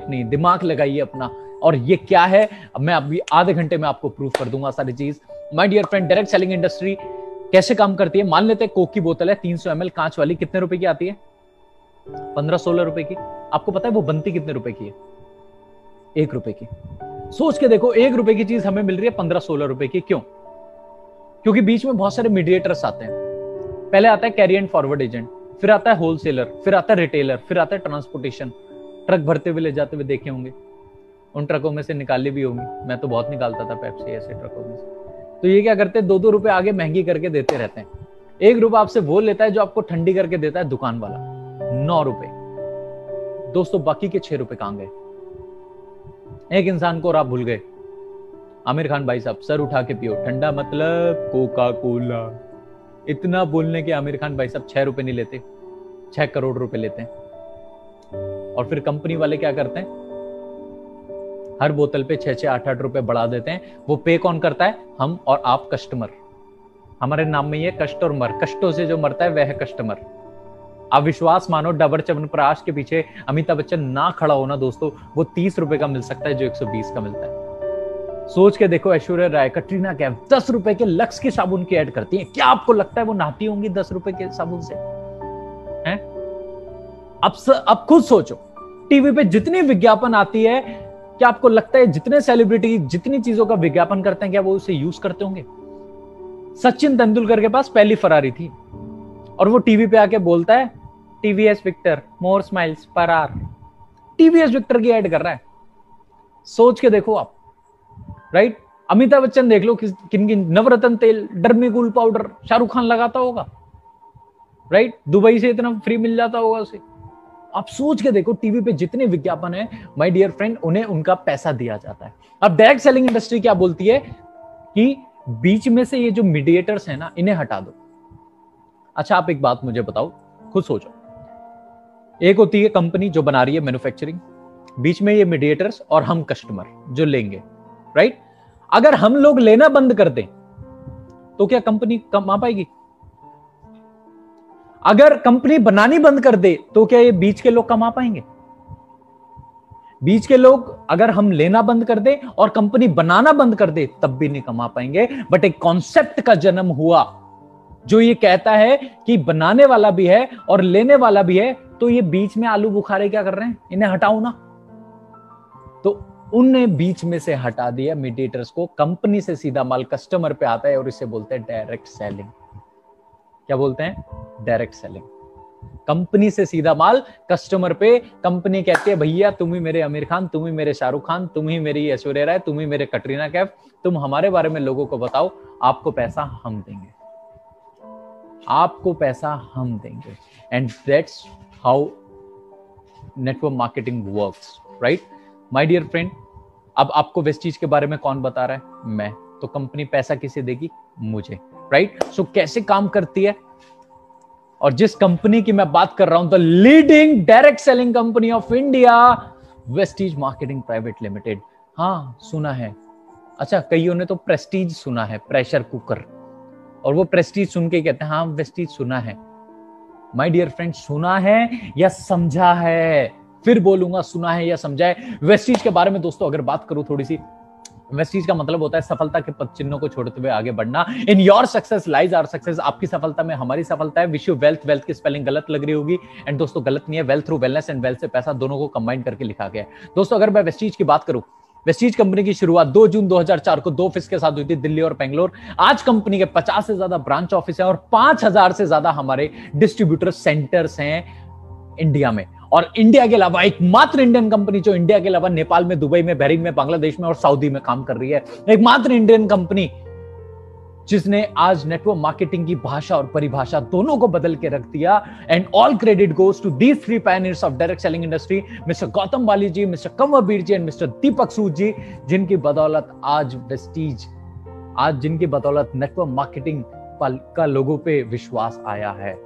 अपनी, दिमाग लगाइए अपना। और ये क्या है, अब मैं अभी आधे घंटे में आपको प्रूफ कर दूंगा सारी चीज। My dear friend, direct selling industry कैसे काम करती है? मान लेते हैं कोक की बोतल है 300 ml कांच वाली, कितने रुपए की आती है? 15-16 रुपए की। आपको पता है वो बनती कितने रुपए की है? 1 रुपए की। सोच के देखो, 1 रुपए की चीज हमें मिल रही है 15-16 रुपए की। क्यों? क्योंकि बीच में बहुत सारे मीडिएटर्स आते हैं। पहले आता है कैरी एंड फॉरवर्ड एजेंट, फिर आता है होलसेलर, फिर आता है रिटेलर, फिर आता है ट्रांसपोर्टेशन। ट्रक भरते हुए ले जाते हुए देखे होंगे, उन ट्रकों में से निकाली भी होंगी। मैं तो बहुत निकालता था पेप्सी ऐसे ट्रकों में से। तो ये क्या करते हैं, 2-2 रुपए आगे महंगी करके देते रहते हैं। 1 रुपया आपसे वो लेता है जो आपको ठंडी करके देता है दुकान वाला, 9 रुपए। दोस्तों बाकी के 6 रुपए कहां गए? एक इंसान को और आप भूल गए, आमिर खान भाई साहब, सर उठा के पियो, ठंडा मतलब कोका कोला। इतना बोलने के आमिर खान भाई साहब 6 रुपए नहीं लेते, 6 करोड़ रुपए लेते हैं। और फिर कंपनी वाले क्या करते हैं, हर बोतल पे 6-6, 8-8 रुपए बढ़ा देते हैं। वो पे कौन करता है? हम और आप, कस्टमर। हमारे नाम में ये कष्ट और मर, कष्टों से जो मरता है वह है कस्टमर। आप विश्वास मानो, डाबर च्यवनप्राश के पीछे अमिताभ बच्चन ना खड़ा होना दोस्तों, वो 30 रुपए का मिल सकता है जो 120 का मिलता है। सोच के देखो, ऐश्वर्या राय, कटरीना कैफ 10 रुपए के लक्स की साबुन की ऐड करती है। क्या आपको लगता है वो नहाती होंगी 10 रुपए के साबुन से? हैं? अब खुद सोचो, टीवी पे जितनी विज्ञापन आती है, क्या आपको लगता है जितने सेलिब्रिटी जितनी चीजों का विज्ञापन करते हैं, क्या वो उसे यूज करते होंगे? सचिन तेंदुलकर के पास पहली फरारी थी और वो टीवी पे आके बोलता है, टीवीएस विक्टर, मोर स्माइल्स पर आर। टीवीएस विक्टर की ऐड कर रहा है। सोच के देखो आप, राइट? अमिताभ बच्चन देख लो, किन किन, नवरत्न तेल, डर्मीकूल पाउडर शाहरुख खान लगाता होगा, राइट? दुबई से इतना फ्री मिल जाता होगा उसे। आप सोच के देखो, टीवी पे जितने विज्ञापन है माय डियर फ्रेंड, उन्हें उनका पैसा दिया जाता है। अब डायरेक्ट सेलिंग इंडस्ट्री क्या बोलती है कि बीच में से ये जो मीडिएटर्स है ना, इन्हें हटा दो। अच्छा आप एक बात मुझे बताओ, खुद सोचो। एक होती है कंपनी जो बना रही है मैन्युफैक्चरिंग, बीच में ये मीडिएटर्स और हम कस्टमर जो लेंगे, राइट? अगर हम लोग लेना बंद कर दें तो क्या कंपनी कमा पाएगी? अगर कंपनी बनानी बंद कर दे तो क्या ये बीच के लोग कमा पाएंगे? बीच के लोग अगर हम लेना बंद कर दे और कंपनी बनाना बंद कर दे तब भी नहीं कमा पाएंगे। बट एक कॉन्सेप्ट का जन्म हुआ जो ये कहता है कि बनाने वाला भी है और लेने वाला भी है, तो ये बीच में आलू बुखारे क्या कर रहे हैं, इन्हें हटाओ ना। तो उनने बीच में से हटा दिया मीडिएटर्स को, कंपनी से सीधा माल कस्टमर पे आता है और इसे बोलते हैं डायरेक्ट सेलिंग। क्या बोलते हैं? Direct selling. कंपनी से सीधा माल कस्टमर पे, कंपनी कहती है भैया तुम ही मेरे आमिर खान, तुम ही मेरे शाहरुख खान, तुम ही मेरी ऐश्वर्या राय, तुम ही मेरे कटरीना कैफ, तुम हमारे बारे में लोगों को बताओ, आपको पैसा हम देंगे, आपको पैसा हम देंगे। And that's how network marketing works, right my dear friend? अब आपको वेस्टीज के बारे में कौन बता रहा है? मैं। तो कंपनी पैसा किसे देगी? मुझे, राइट? सो कैसे काम करती है? और जिस कंपनी की मैं बात कर रहा हूं, the leading direct selling company of India, Vestige marketing private limited. हाँ सुना है। अच्छा, कईयों ने तो प्रेस्टीज सुना है, प्रेशर कुकर, और वो प्रेस्टीज सुन के कहते हैं हाँ वेस्टीज सुना है। माय डियर फ्रेंड, सुना है या समझा है? फिर बोलूंगा, सुना है या समझा है। वेस्टीज के बारे में दोस्तों अगर बात करूं थोड़ी सी, वेस्टीज का मतलब होता है सफलता के पद चिन्हों को छोड़ते हुए आगे बढ़ना। In your success lies our success. आपकी सफलता में हमारी सफलता है। Wish you wealth. वेल्थ की स्पेलिंग गलत लग रही होगी, एंड दोस्तों गलत नहीं है, wealth through wellness and wealth से पैसा दोनों को कंबाइन करके लिखा गया है। दोस्तों अगर मैं वेस्टीज की बात करूं, वेस्टीज कंपनी की शुरुआत 2 जून 2004 को 2 ऑफिस के साथ हुई थी, दिल्ली और बेंगलोर। आज कंपनी के 50 से ज्यादा ब्रांच ऑफिस हैं और 5000 से ज्यादा हमारे डिस्ट्रीब्यूटर सेंटर्स हैं इंडिया में। और इंडिया के अलावा एकमात्र इंडियन कंपनी जो इंडिया के अलावा नेपाल में, दुबई में, बहरीन में, बांग्लादेश में और सऊदी में काम कर रही है। एकमात्र इंडियन कंपनी जिसने आज नेटवर्क मार्केटिंग की भाषा और परिभाषा दोनों को बदल के रख दिया। And all credit goes to these 3 pioneers of direct selling industry, mister Gautam Bali ji, mister Kanwarveer ji and mister Deepak Sood ji, जिनकी बदौलत आज वेस्टीज, आज जिनकी बदौलत नेटवर्क मार्केटिंग का लोगों पे विश्वास आया है।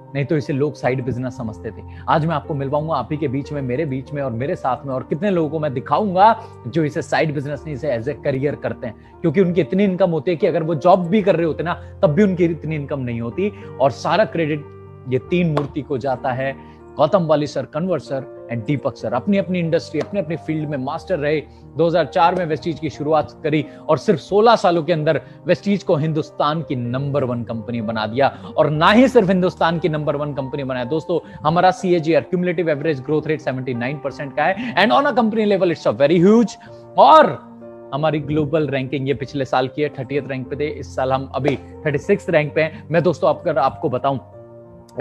नहीं तो इसे लोग साइड बिजनेस समझते थे। आज मैं आपको मिलवाऊंगा आप ही के बीच में, मेरे बीच में और मेरे साथ में, और कितने लोगों को मैं दिखाऊंगा जो इसे साइड बिजनेस नहीं, इसे एज ए करियर करते हैं, क्योंकि उनकी इतनी इनकम होती है कि अगर वो जॉब भी कर रहे होते ना तब भी उनकी इतनी इनकम नहीं होती। और सारा क्रेडिट ये 3 मूर्ति को जाता है, Gautam Bali sir, Kanwar sir and Deepak sir अपनी अपनी इंडस्ट्री, अपने अपने फील्ड में मास्टर रहे। 2004 में वेस्टीज की शुरुआत करी और सिर्फ 16 सालों के अंदर वेस्टीज को हिंदुस्तान की नंबर 1 कंपनी बना दिया। और ना ही सिर्फ हिंदुस्तान की नंबर 1 कंपनी बनाया दोस्तों, हमारा CAGR cumulative average growth rate 79% का है and on a company level it's a very huge. और हमारी ग्लोबल रैंकिंग ये पिछले साल की है, 30th रैंक पे थे, इस साल हम अभी 36th रैंक पे हैं। मैं दोस्तों आपको बताऊं,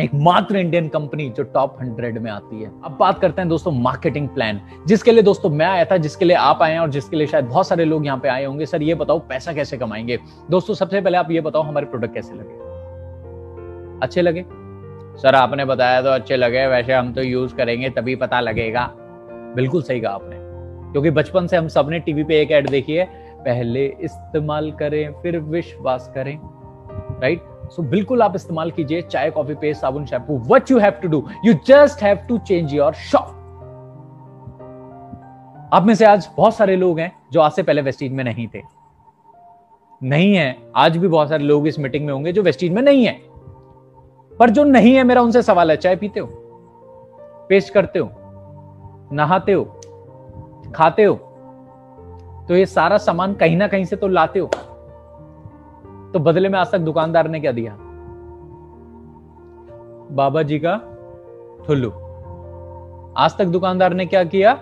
एकमात्र इंडियन कंपनी जो टॉप 100 में आती है। अब बात करते हैं दोस्तों मार्केटिंग प्लान, जिसके लिए दोस्तों मैं आया था, जिसके लिए आप आए हैं और जिसके लिए शायद बहुत सारे लोग यहाँ पे आए होंगे। सर ये बताओ पैसा कैसे कमाएंगे? दोस्तों सबसे पहले आप ये बताओ हमारे प्रोडक्ट कैसे लगे? अच्छे लगे? सर आपने बताया तो अच्छे लगे, वैसे हम तो यूज करेंगे तभी पता लगेगा। बिल्कुल सही कहा आपने, क्योंकि बचपन से हम सबने टीवी पे एक ऐड देखी है, पहले इस्तेमाल करें फिर विश्वास करें, राइट? सो बिल्कुल आप इस्तेमाल कीजिए, चाय, कॉफी, पेस्ट, साबुन, shampoo, what you have to do, you just have to change your shop. आप में से आज बहुत सारे लोग हैं जो आज से पहले वेस्टीज में नहीं थे, नहीं है, आज भी बहुत सारे लोग इस मीटिंग में होंगे जो वेस्टीज में नहीं है। पर जो नहीं है, मेरा उनसे सवाल है, चाय पीते हो, पेस्ट करते हो, नहाते हो, खाते हो, तो ये सारा सामान कहीं ना कहीं से तो लाते हो, तो बदले में आज तक दुकानदार ने क्या दिया? बाबा जी का ठुल्लू। आज तक दुकानदार ने क्या किया?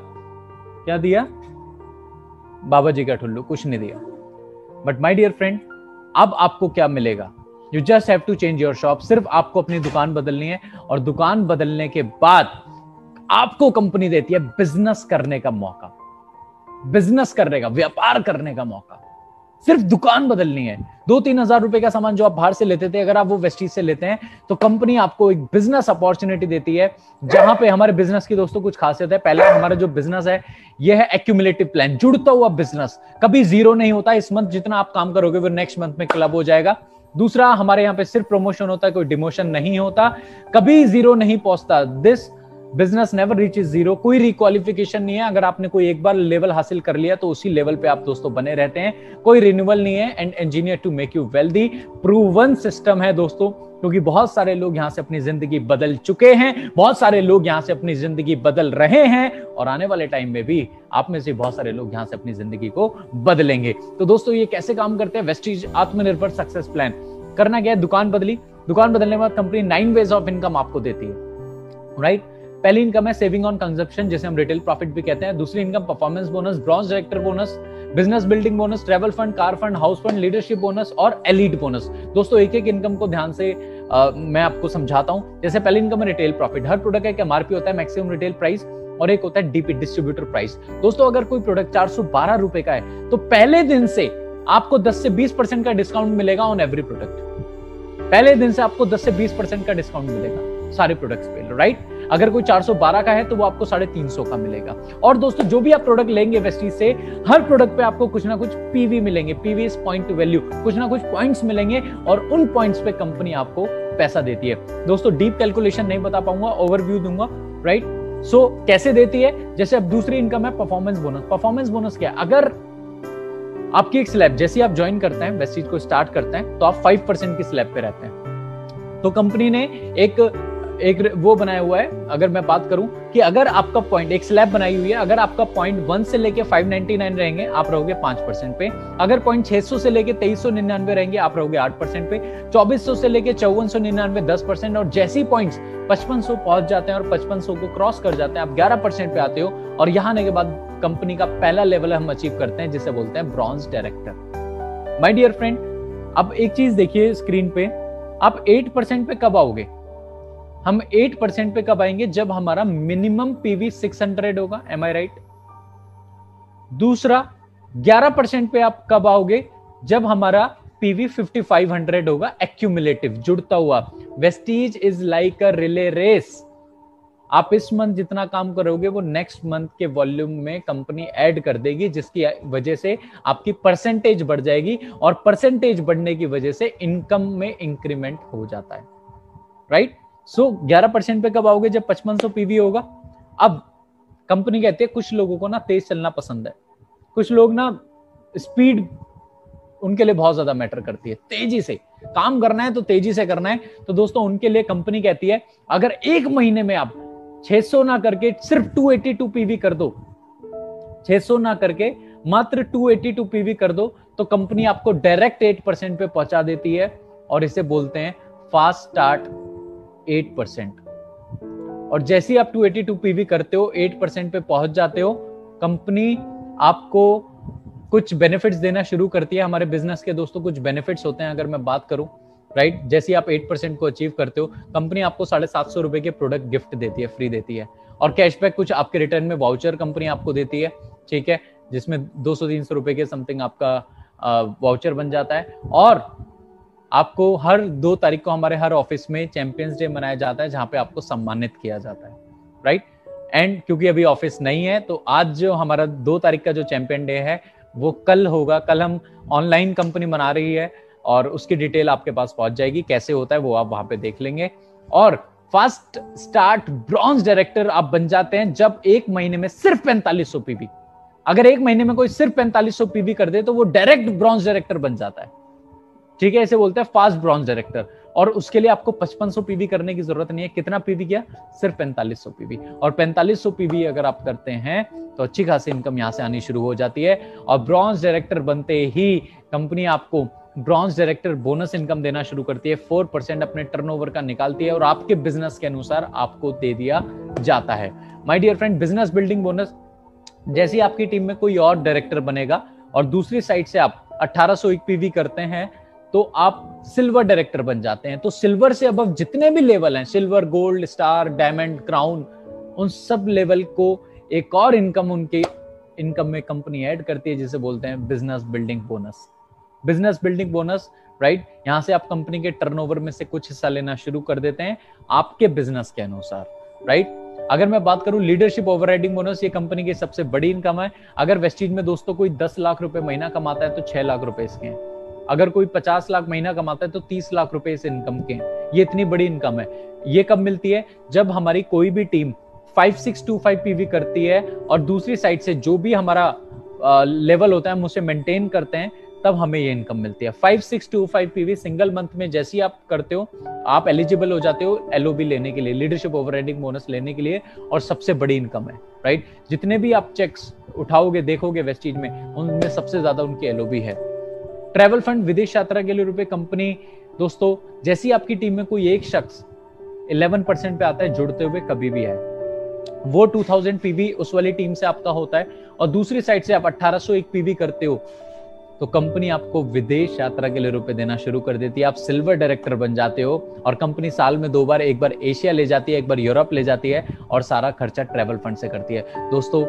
क्या दिया? बाबा जी का ठुल्लू, कुछ नहीं दिया। बट माय डियर फ्रेंड, अब आपको क्या मिलेगा? You just have to change your shop. सिर्फ आपको अपनी दुकान बदलनी है और दुकान बदलने के बाद आपको कंपनी देती है बिजनेस करने का मौका, बिजनेस करने का, व्यापार करने का मौका। सिर्फ दुकान बदलनी है। 2-3 हजार रुपए का सामान जो आप बाहर से लेते थे, अगर आप वो वेस्टीज से लेते हैं तो कंपनी आपको एक बिजनेस अपॉर्चुनिटी देती है, जहां पे हमारे बिजनेस की दोस्तों कुछ खासियत है। पहला हमारा जो बिजनेस है ये है एक्यूमुलेटिव प्लान, जुड़ता हुआ बिजनेस, कभी जीरो नहीं होता। इस मंथ जितना आप काम करोगे वो नेक्स्ट मंथ में क्लब हो जाएगा। दूसरा, हमारे यहाँ पे सिर्फ प्रमोशन होता है, कोई डिमोशन नहीं होता, कभी जीरो नहीं पहुंचता। This business never reaches zero. कोई रिक्वालिफिकेशन नहीं है, अगर आपने कोई एक बार लेवल हासिल कर लिया तो उसी लेवल पे आप दोस्तों बने रहते हैं। कोई रिन्यूअल नहीं है and engineer to make you wealthy. Proven system है दोस्तों, क्योंकि बहुत सारे लोग यहां से अपनी जिंदगी बदल चुके हैं, बहुत सारे लोग यहां से अपनी जिंदगी बदल रहे हैं और आने वाले टाइम में भी आप में से बहुत सारे लोग यहां से अपनी जिंदगी को बदलेंगे। तो दोस्तों ये कैसे काम करते हैं? वेस्टीज आत्मनिर्भर सक्सेस प्लान। करना क्या है? दुकान बदली, दुकान बदलने के बाद कंपनी 9 वेज ऑफ इनकम आपको देती है, राइट? पहली इनकम है सेविंग ऑन कंजप्शन, जिसे हम रिटेल प्रॉफिट भी कहते हैं। दूसरी income performance bonus, bronze director bonus, business building bonus, travel fund, car fund, house fund, leadership bonus और एलीट बोनस। दोस्तों एक एक इनकम को ध्यान से मैं आपको समझाता हूं। जैसे पहली इनकम है रिटेल प्रॉफिट। हर प्रोडक्ट का एक MRP होता है, मैक्सिमम रिटेल प्राइस, और एक होता है DP डिस्ट्रीब्यूटर प्राइस। दोस्तों अगर कोई प्रोडक्ट 412 रुपए का है तो पहले दिन से आपको 10 से 20% का डिस्काउंट मिलेगा ऑन एवरी प्रोडक्ट। पहले दिन से आपको 10 से 20% का डिस्काउंट मिलेगा सारे प्रोडक्ट्स पे, राइट? अगर कोई 412 का है तो वो आपको 350 का मिलेगा। और दोस्तों जो भी आप प्रोडक्ट लेंगे वेस्टीज से, हर प्रोडक्ट पे आपको कुछ ना कुछ PV मिलेंगे, PV is point two value, कुछ ना कुछ पॉइंट्स मिलेंगे और उन पॉइंट्स पे कंपनी आपको पैसा देती है। दोस्तों डीप कैलकुलेशन नहीं बता पाऊंगा, ओवरव्यू दूंगा, राइट? सो कैसे देती है? जैसे अब दूसरी इनकम है परफॉर्मेंस बोनस। परफॉर्मेंस बोनस क्या है? अगर आपकी एक स्लैब, जैसे आप ज्वाइन करते हैं वेस्टीज को स्टार्ट करते हैं तो आप 5% की स्लैब पे रहते हैं। तो कंपनी ने एक वो बनाया हुआ है, अगर मैं बात करूं कि अगर आपका पॉइंट, एक स्लैब बनाई हुई है, अगर आपका पॉइंट 1 से लेके 599 रहेंगे आप रहोगे 5% पे। अगर पॉइंट 600 से लेके 2399 रहेंगे आप रहोगे 8% पे। 2400 से लेके 5499 10%। और जैसी पॉइंट्स 5500 पहुंच जाते हैं और 5500 को क्रॉस कर जाते हैं आप 11% पे आते हो। और यहां आने के बाद कंपनी का पहला लेवल हम अचीव करते हैं जिसे बोलते हैं bronze director. My dear friend, अब एक चीज देखिए स्क्रीन पे, आप 8% पे कब आओगे? हम 8% पे कब आएंगे? जब हमारा मिनिमम PV 600 होगा, एम आई राइट? दूसरा 11% पे आप कब आओगे? जब हमारा PV 5500 होगा, एक्यूमुलेटिव, जुड़ता हुआ। Vestige is like a relay race. आप इस मंथ जितना काम करोगे वो नेक्स्ट मंथ के वॉल्यूम में कंपनी ऐड कर देगी, जिसकी वजह से आपकी परसेंटेज बढ़ जाएगी और परसेंटेज बढ़ने की वजह से इनकम में इंक्रीमेंट हो जाता है, राइट? सो 11% पे कब आओगे? जब 5500 PV होगा। अब कंपनी कहती है कुछ लोगों को ना तेज चलना पसंद है, कुछ लोग ना स्पीड उनके लिए बहुत ज्यादा मैटर करती है, तेजी से काम करना है तो तेजी से करना है। तो दोस्तों उनके लिए कंपनी कहती है अगर 1 महीने में आप 600 ना करके सिर्फ 282 पीवी कर दो, 600 ना करके मात्र 282 पीवी कर दो, तो कंपनी आपको डायरेक्ट 8% पे पहुंचा देती है, और इसे बोलते हैं फास्ट स्टार्ट 8%। और जैसे ही आप 282 पीवी करते हो, 8% पे पहुंच जाते हो, कंपनी आपको कुछ बेनिफिट्स देना शुरू करती है। हमारे बिजनेस के दोस्तों कुछ बेनिफिट्स होते हैं, अगर मैं बात करूं, राइट। जैसे आप 8% को अचीव करते हो, कंपनी आपको 750 रुपए के प्रोडक्ट गिफ्ट देती है, फ्री देती है, और कैशबैक कुछ आपके रिटर्न में वाउचर कंपनी आपको देती है, ठीक है, जिसमें 200-300 रुपए के समथिंग आपका वाउचर बन जाता है। और आपको हर 2 तारीख को हमारे हर ऑफिस में चैंपियंस डे मनाया जाता है, जहां पे आपको सम्मानित किया जाता है, राइट। एंड क्योंकि अभी ऑफिस नहीं है, तो आज जो हमारा 2 तारीख का जो चैंपियन डे है वो कल होगा। कल हम ऑनलाइन कंपनी मना रही है, और उसकी डिटेल आपके पास पहुंच जाएगी, कैसे होता है वो आप वहां पे देख लेंगे। और फास्ट स्टार्ट ब्रॉन्ज डायरेक्टर आप बन जाते हैं जब 1 महीने में सिर्फ 4500 पीवी, अगर 1 महीने में कोई सिर्फ 4500 पीवी कर दे तो वो डायरेक्ट ब्रॉन्ज डायरेक्टर बन जाता है, ठीक है। इसे बोलते हैं फास्ट ब्रॉन्ज डायरेक्टर। और उसके लिए आपको 5500 पीवी करने की जरूरत नहीं है। कितना पीवी किया? सिर्फ 4500 पीवी। और 4500 पीवी अगर आप करते हैं तो अच्छी खासी इनकम यहां से आनी शुरू हो जाती है। और ब्रॉन्ज डायरेक्टर बनते ही कंपनी आपको ब्रॉन्ज डायरेक्टर बोनस इनकम देना शुरू करती है। 4% अपने टर्नओवर का निकालती है, और आपके बिजनेस के अनुसार आपको दे दिया जाता है। My dear friend, business building bonus, जैसे ही आपकी टीम में कोई और डायरेक्टर बनेगा और दूसरी साइड से आप 1801 पीवी करते हैं, तो आप सिल्वर डायरेक्टर बन जाते हैं। तो सिल्वर से अब जितने भी लेवल हैं, silver, gold, star, diamond, crown, उन सब लेवल को एक और इनकम उनके इनकम में कंपनी ऐड करती है, जिसे बोलते हैं business building bonus. Business building bonus, right. यहां से आप कंपनी के टर्नओवर में से कुछ हिस्सा लेना शुरू कर देते हैं आपके बिजनेस के अनुसार, राइट। अगर मैं बात करूं लीडरशिप ओवरराइडिंग बोनस, ये कंपनी की सबसे बड़ी इनकम है। अगर वेस्टीज में दोस्तों कोई 10 लाख रुपए महीना कमाता है तो 6 लाख रुपए इसके हैं। अगर कोई 50 लाख महीना कमाता है तो 30 लाख रुपए इस इनकम के हैं। ये इतनी बड़ी इनकम है। ये कब मिलती है? जब हमारी कोई भी टीम 5625 पीवी करती है, और दूसरी साइड से जो भी हमारा लेवल होता है हम उसे मेंटेन करते हैं, तब हमें ये इनकम मिलती है। 5625 पीवी सिंगल मंथ में जैसे ही आप करते हो, आप एलिजिबल हो जाते हो एलओबी लेने के लिए, लीडरशिप ओवरराइडिंग बोनस लेने के लिए, और सबसे बड़ी इनकम है, राइट। जितने भी आप चेक्स उठाओगे, देखोगे वेस्टीज में, उनमें सबसे ज्यादा उनकी एलओबी है। ट्रैवल फंड, विदेश यात्रा के लिए रुपए कंपनी, दोस्तों जैसे ही आपकी टीम में कोई एक शख्स 11% पे आता है जुड़ते हुए, कभी भी है, वो 2000 पीवी उस वाली टीम से आपका होता है, और दूसरी साइड से आप 1801 पीवी करते हो, तो कंपनी आपको विदेश यात्रा के लिए रुपए देना शुरू कर देती है। आप सिल्वर डायरेक्टर बन जाते हो, और कंपनी साल में 2 बार, एक बार एशिया ले जाती है, एक बार यूरोप ले जाती है, और सारा खर्चा ट्रैवल फंड से करती है। दोस्तों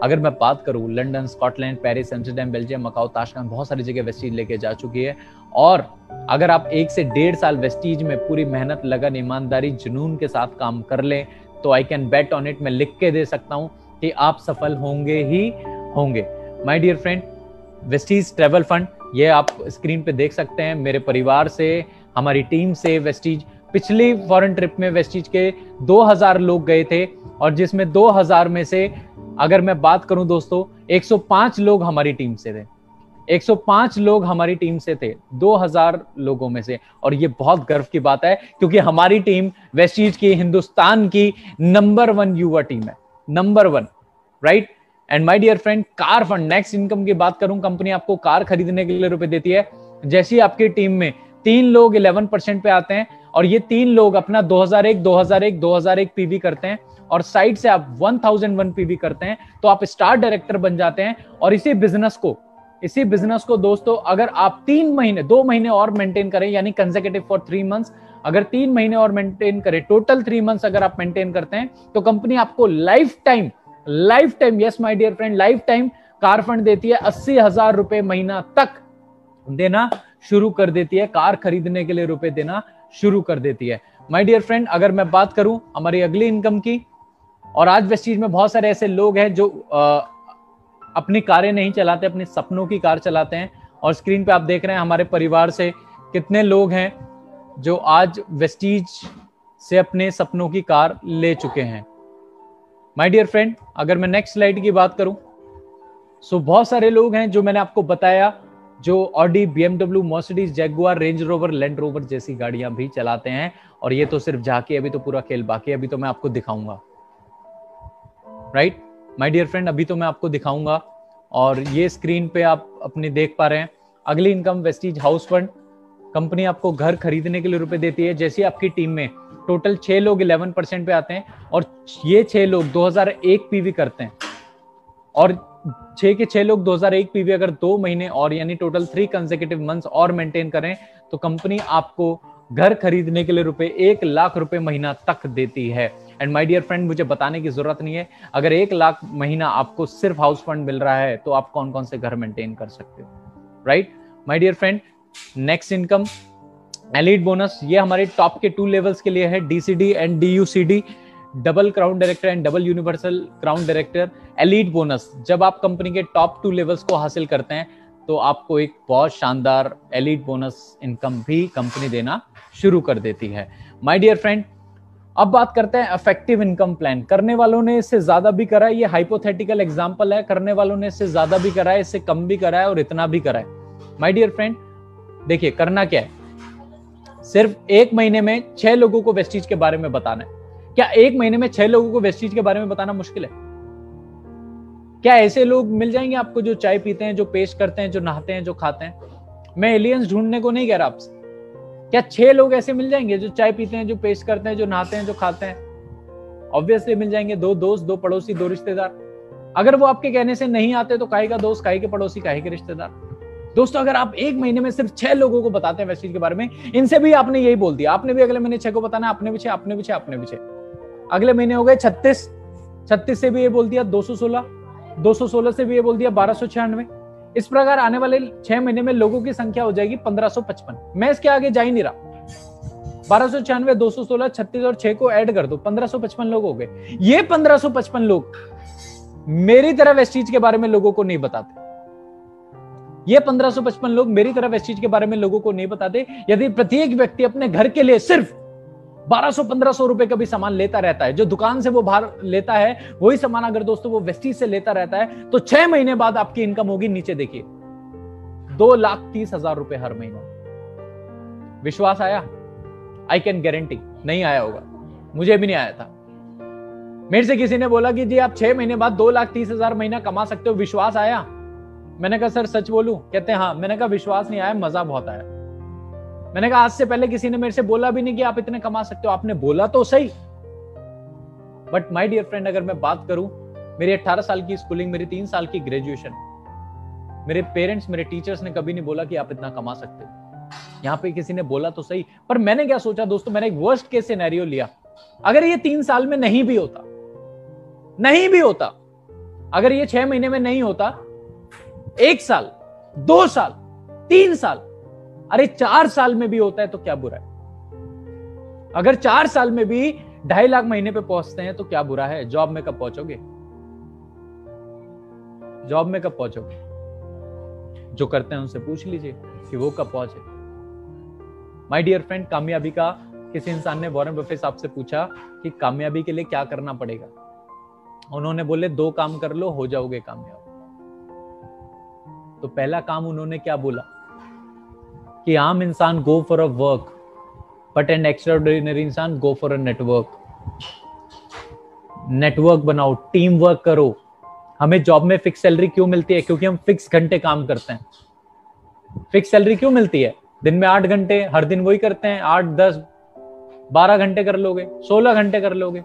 अगर मैं बात करूं, London, Scotland, Paris, Amsterdam, Belgium, Macau, Tashkent, बहुत सारी जगह वेस्टीज लेके जा चुकी है। और अगर आप 1 से 1.5 साल वेस्टीज में पूरी मेहनत, लगन, ईमानदारी, जुनून के साथ काम कर लें, तो I can bet on it, मैं लिख के दे सकता हूं कि आप सफल होंगे ही होंगे। My dear friend, Vestige travel fund, ये आप स्क्रीन पे देख सकते हैं। मेरे परिवार से, हमारी टीम से वेस्टीज, पिछली फॉरेन ट्रिप में वेस्टीज के 2000 लोग गए थे, और जिसमें 2000 में से अगर मैं बात करूं दोस्तों, 105 लोग हमारी टीम से थे। 105 लोग हमारी टीम से थे 2000 लोगों में से। और ये बहुत गर्व की बात है, क्योंकि हमारी टीम वेस्टीज की, हिंदुस्तान की नंबर 1 युवा टीम है, number 1, right. And my dear friend, car fund, next income की बात करूं, कंपनी आपको कार खरीदने के लिए रुपए देती है। जैसे ही आपकी टीम में 3 लोग 11% पे आते हैं, और ये 3 लोग अपना 2001 पीवी करते हैं, और साइड से आप 1001 पीवी करते हैं, तो आप स्टार डायरेक्टर बन जाते हैं। और इसी बिजनेस को दोस्तों, अगर आप 2 महीने और मेंटेन करें, यानी कंसेक्यूटिव फॉर 3 मंथ्स, अगर 3 महीने और मेंटेन करें, टोटल 3 मंथ्स अगर आप मेंटेन करते हैं, तो कंपनी आपको lifetime, yes my dear friend, lifetime car fund देती है। 80,000 रुपए महीना तक देना शुरू कर देती है, कार खरीदने के लिए रुपए देना शुरू कर देती है। माय डियर फ्रेंड, अगर मैं बात करूं हमारी अगली इनकम की, और आज वेस्टीज में बहुत सारे ऐसे लोग हैं जो अपनी कारें नहीं चलाते, अपने सपनों की कार चलाते हैं। और स्क्रीन पे आप देख रहे हैं हमारे परिवार से कितने लोग हैं जो आज वेस्टीज से अपने सपनों की कार ले चुके हैं। माय डियर फ्रेंड, अगर मैं नेक्स्ट स्लाइड की बात करूं, सो बहुत सारे लोग हैं जो मैंने आपको बताया, जो Audi, BMW, Mercedes, Jaguar, range rover, land rover जैसी गाड़ियां भी चलाते हैं। और ये तो सिर्फ झांकी, अभी तो पूरा खेल बाकी है, अभी तो मैं आपको दिखाऊंगा। राइट माय डियर फ्रेंड, अभी तो मैं आपको दिखाऊंगा और ये स्क्रीन पे आप अपने देख पा रहे हैं। अगली income Vestige house fund. Company आपको घर खरीदने के लिए रुपए देती है। जैसे आपकी टीम में टोटल 6 लोग 11% पे आते हैं और ये 6 लोग 2001 पीवी करते हैं और 6 के 6 लोग 2001 पीवी अगर 2 महीने और यानी टोटल 3 कंसेक्यूटिव मंथ्स और मेंटेन करें तो कंपनी आपको घर खरीदने के लिए रुपए 1 लाख रुपए महीना तक देती है। एंड माय डियर फ्रेंड, मुझे बताने की जरूरत नहीं है, अगर 1 लाख महीना आपको सिर्फ हाउस फंड मिल रहा है तो आप कौन कौन से घर मेंटेन कर सकते हो, right my dear friend. Next income elite bonus. ये हमारे टॉप के 2 लेवल्स के लिए है, DCD and DUCD, double crown director and double universal crown director. Elite bonus, जब आप कंपनी के टॉप 2 लेवल्स को हासिल करते हैं तो आपको एक बहुत शानदार एलीट बोनस इनकम भी कंपनी देना शुरू कर देती है। माय डियर फ्रेंड, अब बात करते हैं इफेक्टिव इनकम प्लान। करने वालों ने इससे ज्यादा भी करा है, ये हाइपोथेटिकल एग्जांपल है, करने वालों ने इससे ज्यादा भी करा है, इससे कम भी करा है और इतना भी करा है। माय डियर फ्रेंड, देखिए करना क्या है, सिर्फ 1 महीने में 6 लोगों को वेस्टीज के बारे में बताना है। क्या 1 महीने में 6 लोगों को वेस्टीज के बारे में बताना मुश्किल है? क्या ऐसे लोग मिल जाएंगे आपको जो चाय पीते हैं, जो पेस्ट करते हैं, जो नहाते हैं, जो खाते हैं? मैं एलियंस ढूंढने को नहीं कह रहा आपसे। क्या 6 लोग ऐसे मिल जाएंगे जो चाय पीते हैं, जो पेस्ट करते हैं, जो नहाते हैं, जो खाते हैं? ऑब्वियसली मिल जाएंगे। 2 दोस्त, 2 पड़ोसी, 2 रिश्तेदार। अगर वो आपके कहने से नहीं आते तो काहे का दोस्त, काहे के पड़ोसी, काहे के रिश्तेदार? दोस्तों, अगर आप 1 महीने में सिर्फ 6 लोगों को बताते हैं वेस्टीज के बारे में, इनसे भी आपने यही बोल दिया, आपने भी अगले महीने 6 को बताना, आपने भी 6, आपने भी 6, आपने भी 6। अगले महीने हो गए 36, 36 से भी ये बोल दिया 216, 216 से भी ये बोल दिया 1296। इस प्रकार आने वाले 6 महीने में लोगों की संख्या हो जाएगी 1555। मैं इसके आगे जा ही नहीं रहा। 1296, 216, 36 और 6 को ऐड कर दो, 1555 लोग हो गए। ये 1555 लोग मेरी तरह वेस्टीज के बारे में लोगों को नहीं बताते। ये 1555 लोग मेरी तरह वेस्टीज के बारे में लोगों को नहीं बताते। यदि प्रत्येक व्यक्ति अपने घर के लिए सिर्फ 1200-1500 रुपए का भी सामान लेता रहता है, जो दुकान से वो बाहर लेता है वही सामान अगर दोस्तों वो वेस्टीज से लेता रहता है, तो 6 महीने बाद आपकी इनकम होगी, नीचे देखिए, 2,30,000 रुपए हर महीना। विश्वास आया? आई कैन गारंटी नहीं आया होगा, मुझे भी नहीं आया था। मेरे से किसी ने बोला कि जी आप 6 महीने बाद 2,30,000 महीना कमा सकते हो, विश्वास आया? मैंने कहा सर सच बोलूं? कहते हैं हाँ। मैंने कहा विश्वास नहीं आया, मजा बहुत आया। मैंने कहा आज से पहले किसी ने मेरे से बोला भी नहीं कि आप इतने कमा सकते हो, आपने बोला तो सही। बट माय डियर फ्रेंड, अगर मैं बात करूं, मेरी 18 साल की स्कूलिंग, मेरी 3 साल की ग्रेजुएशन, मेरे पेरेंट्स, मेरे टीचर्स ने कभी नहीं बोला कि आप इतना कमा सकते हो। यहाँ पे किसी ने बोला तो सही, पर मैंने क्या सोचा दोस्तों, मैंने एक वर्स्ट केस सिनेरियो लिया। अगर ये 3 साल में नहीं भी होता, अगर ये 6 महीने में नहीं होता, 1 साल, 2 साल, 3 साल, अरे 4 साल में भी होता है तो क्या बुरा है? अगर 4 साल में भी 2.5 लाख महीने पे पहुंचते हैं तो क्या बुरा है? जॉब में कब पहुंचोगे? जॉब में कब पहुंचोगे? जो करते हैं उनसे पूछ लीजिए कि वो कब पहुंचे। माय डियर फ्रेंड, कामयाबी का किसी इंसान ने, वॉरेन बफेट साहब से पूछा कि कामयाबी के लिए क्या करना पड़ेगा। उन्होंने बोले 2 काम कर लो, हो जाओगे कामयाब। तो पहला काम उन्होंने क्या बोला कि आम इंसान go for a work, but an extraordinary इंसान go for a network. Network बनाओ, टीम वर्क करो। हमें जॉब में फिक्स सैलरी क्यों मिलती है? क्योंकि हम फिक्स घंटे काम करते हैं। फिक्स सैलरी क्यों मिलती है? दिन में 8 घंटे, हर दिन वही करते हैं। 8, 10, 12 घंटे कर लोगे, 16 घंटे कर लोगे।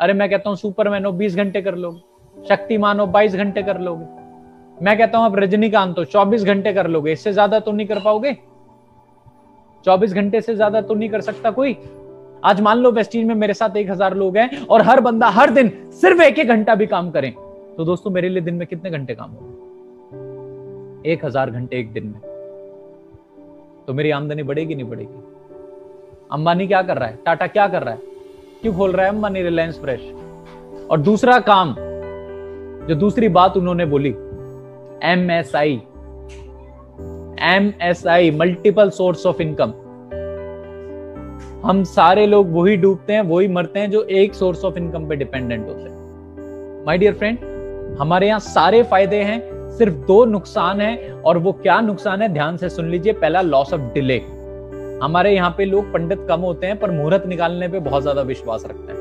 अरे मैं कहता हूं सुपरमैन हो 20 घंटे कर लोगे, शक्तिमान हो 22 घंटे कर लोगे। मैं कहता हूं अब रजनीकांत हो 24 घंटे कर लोगे। इससे ज्यादा तो नहीं कर पाओगे। 24 घंटे से ज्यादा तो नहीं कर सकता कोई। आज मान लो वेस्टीज में मेरे साथ 1000 लोग हैं और हर बंदा हर दिन सिर्फ 1-1 घंटा भी काम करें, तो दोस्तों मेरे लिए दिन में कितने घंटे काम होगा? 1000 घंटे एक दिन में। तो मेरी आमदनी बढ़ेगी नहीं बढ़ेगी? अंबानी क्या कर रहा है? टाटा क्या कर रहा है? क्यों खोल रहा है अंबानी रिलायंस फ्रेश? और दूसरा काम, जो दूसरी बात उन्होंने बोली, MSI, multiple source of income. हम सारे लोग वही डूबते हैं, वही मरते हैं जो एक सोर्स ऑफ इनकम पे डिपेंडेंट होते हैं। माय डियर फ्रेंड, हमारे यहां सारे फायदे हैं, सिर्फ 2 नुकसान हैं। और वो क्या नुकसान है, ध्यान से सुन लीजिए। पहला, लॉस ऑफ डिले। हमारे यहाँ पे लोग पंडित कम होते हैं पर मुहूर्त निकालने पे बहुत ज्यादा विश्वास रखते हैं।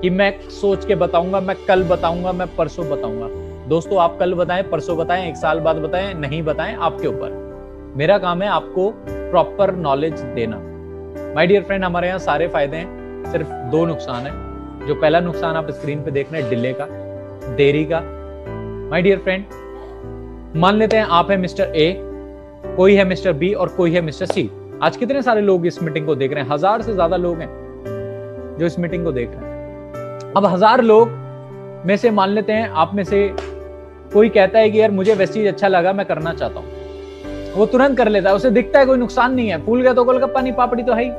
कि मैं सोच के बताऊंगा, मैं कल बताऊंगा, मैं परसों बताऊंगा। दोस्तों आप कल बताएं, परसों बताएं, एक साल बाद बताएं, नहीं बताएं, आपके ऊपर। मेरा काम है आपको प्रॉपर नॉलेज देना। माय डियर फ्रेंड, हमारे यहाँ सारे फायदे हैं, सिर्फ 2 नुकसान है। जो पहला नुकसान आप स्क्रीन पे देख रहे हैं, डिले का, देरी का। माय डियर फ्रेंड, मान लेते हैं आप है मिस्टर ए, कोई है मिस्टर बी और कोई है मिस्टर सी। आज कितने सारे लोग इस मीटिंग को देख रहे हैं? 1000 से ज्यादा लोग हैं जो इस मीटिंग को देख रहे हैं। अब 1000 लोग में से मान लेते हैं आप में से कोई कहता है कि यार मुझे वेस्टीज अच्छा लगा, मैं करना चाहता हूं। वो तुरंत कर लेता है, उसे दिखता है कोई नुकसान नहीं है, फूल गया तो गोलगप्पा नहीं, पापड़ी तो है ही,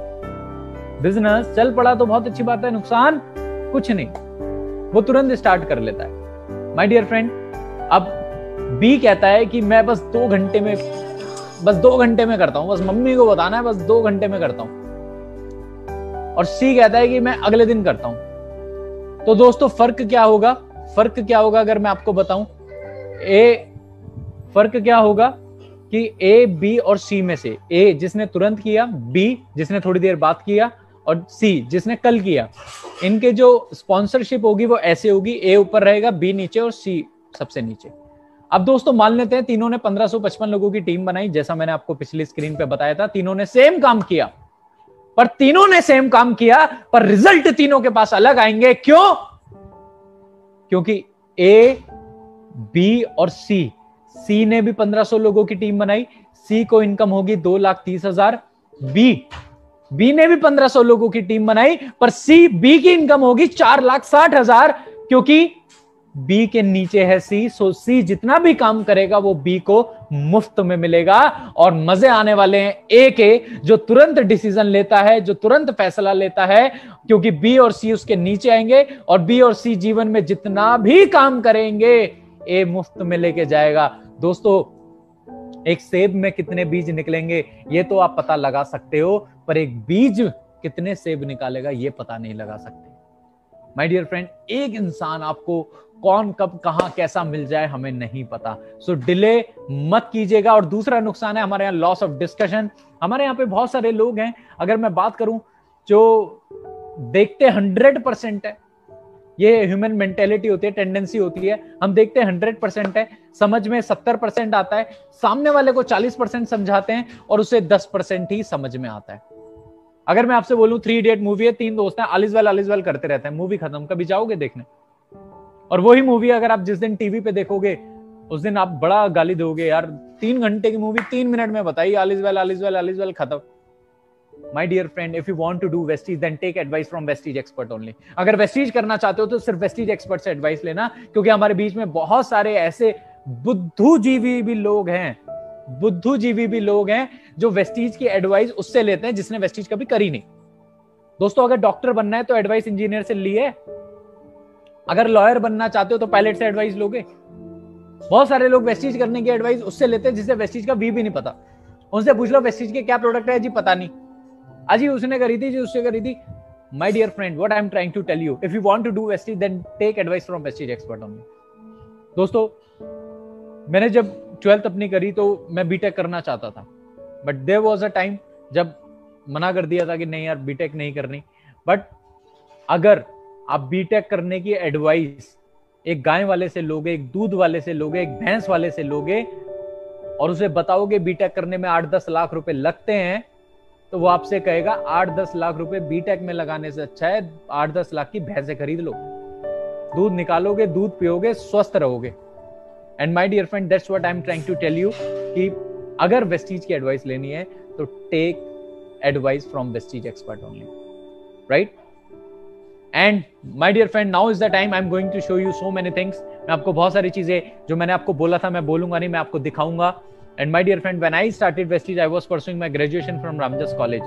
बिजनेस चल पड़ा तो बहुत अच्छी बात है, नुकसान कुछ नहीं, वो तुरंत स्टार्ट कर लेता है। माय डियर फ्रेंड, अब बी कहता है कि मैं बस 2 घंटे में करता हूं, बस मम्मी को बताना है, बस 2 घंटे में करता हूं। और सी कहता है कि मैं अगले दिन करता हूं। तो दोस्तों फर्क क्या होगा? फर्क क्या होगा अगर मैं आपको बताऊं? फर्क क्या होगा कि ए, बी और सी में से ए जिसने तुरंत किया, बी जिसने थोड़ी देर बाद किया, और सी जिसने कल किया, इनके जो स्पॉन्सरशिप होगी वो ऐसे होगी, ए ऊपर रहेगा, बी नीचे और सी सबसे नीचे। अब दोस्तों मान लेते हैं तीनों ने 1555 लोगों की टीम बनाई, जैसा मैंने आपको पिछली स्क्रीन पे बताया था। तीनों ने सेम काम किया, पर रिजल्ट तीनों के पास अलग आएंगे। क्यों? क्योंकि ए, बी और सी ने भी 1500 लोगों की टीम बनाई, सी को इनकम होगी 2,30,000। बी ने भी 1500 लोगों की टीम बनाई, पर बी की इनकम होगी 4,60,000, क्योंकि बी के नीचे है सी। सो सी जितना भी काम करेगा वो बी को मुफ्त में मिलेगा। और मजे आने वाले हैं ए के, जो तुरंत डिसीजन लेता है, जो तुरंत फैसला लेता है, क्योंकि बी और सी उसके नीचे आएंगे, और बी और सी जीवन में जितना भी काम करेंगे ए मुफ्त में लेके जाएगा। दोस्तों एक सेब में कितने बीज निकलेंगे ये तो आप पता लगा सकते हो, पर एक बीज कितने सेब निकालेगा ये पता नहीं लगा सकते। माय डियर फ्रेंड, एक इंसान आपको कौन कब कहां कैसा मिल जाए हमें नहीं पता। सो डिले मत कीजिएगा। और दूसरा नुकसान है हमारे यहाँ लॉस ऑफ डिस्कशन। हमारे यहाँ पे बहुत सारे लोग हैं, अगर मैं बात करूं, जो देखते 100% है, ये ह्यूमन मेंटेलिटी होती है, टेंडेंसी होती है, हम देखते हैं 100% है, समझ में 70% आता है, सामने वाले को 40% समझाते हैं और उसे 10% ही समझ में आता है। अगर मैं आपसे बोलूं 3 इडियट मूवी है, 3 दोस्त हैं, आलिस वेल करते रहते हैं, मूवी खत्म, कभी जाओगे देखने? और वही मूवी अगर आप जिस दिन टीवी पे देखोगे उस दिन आप बड़ा गाली दोगे, यार 3 घंटे की मूवी 3 मिनट में बताइए, आलिस वेल खत्म। My dear friend, if you want to do Vestige, then take advice from Vestige expert only. अगर Vestige करना चाहते हो तो सिर्फ Vestige expert से एडवाइस लेना, क्योंकि हमारे बीच में बहुत सारे ऐसे बुद्धूजीवी भी लोग हैं जो Vestige की एडवाइस उससे लेते हैं जिसने Vestige कभी करी नहीं। दोस्तों अगर डॉक्टर बनना है तो एडवाइस इंजीनियर से लिए, अगर लॉयर बनना चाहते हो तो पायलट से एडवाइस लोगे। बहुत सारे लोग Vestige करने की एडवाइस उससे लेते हैं जिसे Vestige का भी नहीं पता। उनसे पूछ लो Vestige के क्या प्रोडक्ट है, जी पता नहीं, अजी उसने करी थी, जी उससे करी थी। My dear friend, what I am trying to tell you, if you want to do Vestige, then take advice from Vestige expert only. दोस्तों मैंने जब 12th अपनी करी तो मैं बीटेक करना चाहता था, but there was a time जब मना कर दिया था कि नहीं यार बीटेक नहीं करनी। बट अगर आप बीटेक करने की एडवाइस एक गाय वाले से लोगे, एक दूध वाले से लोगे, एक भैंस वाले से लोगे, और उसे बताओगे बीटेक करने में 8-10 लाख रुपए लगते हैं, तो वो आपसे कहेगा 8-10 लाख रुपए बीटेक में लगाने से अच्छा है 8-10 लाख की भैंसें खरीद लो, दूध निकालोगे, दूध पियोगे, स्वस्थ रहोगे। And my dear friend, that's what I am trying to tell you कि अगर Vestige की एडवाइस लेनी है तो take advice from Vestige expert only, right? And my dear friend, now is the time, I am going to show you so many things. मैं आपको बहुत सारी चीजें जो मैंने आपको बोला था मैं बोलूंगा नहीं, मैं आपको दिखाऊंगा। And my dear friend, when I started Vestige, I was pursuing my graduation from Ramjas College.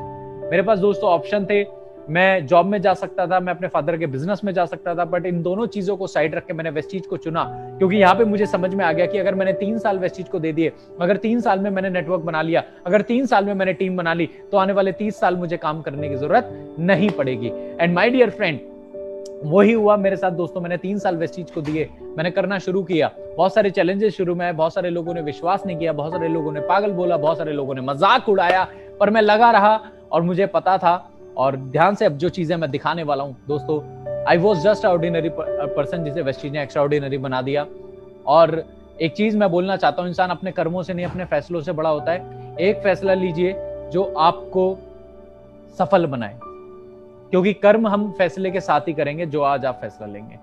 मेरे पास दोस्तों ऑप्शन थे, मैं जॉब में जा सकता था, मैं अपने फादर के बिजनेस में जा सकता था, बट इन दोनों चीजों को साइड रख के मैंने Vestige को चुना, क्योंकि यहाँ पे मुझे समझ में आ गया कि अगर मैंने 3 साल Vestige को दे दिए, अगर 3 साल में मैंने नेटवर्क बना लिया, अगर 3 साल में मैंने टीम बना ली, तो आने वाले 30 साल मुझे काम करने की जरूरत नहीं पड़ेगी। एंड माय डियर फ्रेंड, वही हुआ मेरे साथ दोस्तों। मैंने 3 साल Vestige को दिए, मैंने करना शुरू किया। बहुत सारे चैलेंजेस शुरू में आए, बहुत सारे लोगों ने विश्वास नहीं किया, बहुत सारे लोगों ने पागल बोला, बहुत सारे लोगों ने मजाक उड़ाया, पर मैं लगा रहा और मुझे पता था। और ध्यान से अब जो चीजें मैं दिखाने वाला हूं दोस्तों, I was just ordinary person, जिसे वेस्टीज ने एक्स्ट्रा ऑर्डिनरी बना दिया। और एक चीज मैं बोलना चाहता हूं, इंसान अपने कर्मों से नहीं अपने फैसलों से बड़ा होता है। एक फैसला लीजिए जो आपको सफल बनाए, क्योंकि कर्म हम फैसले के साथ ही करेंगे जो आज आप फैसला लेंगे।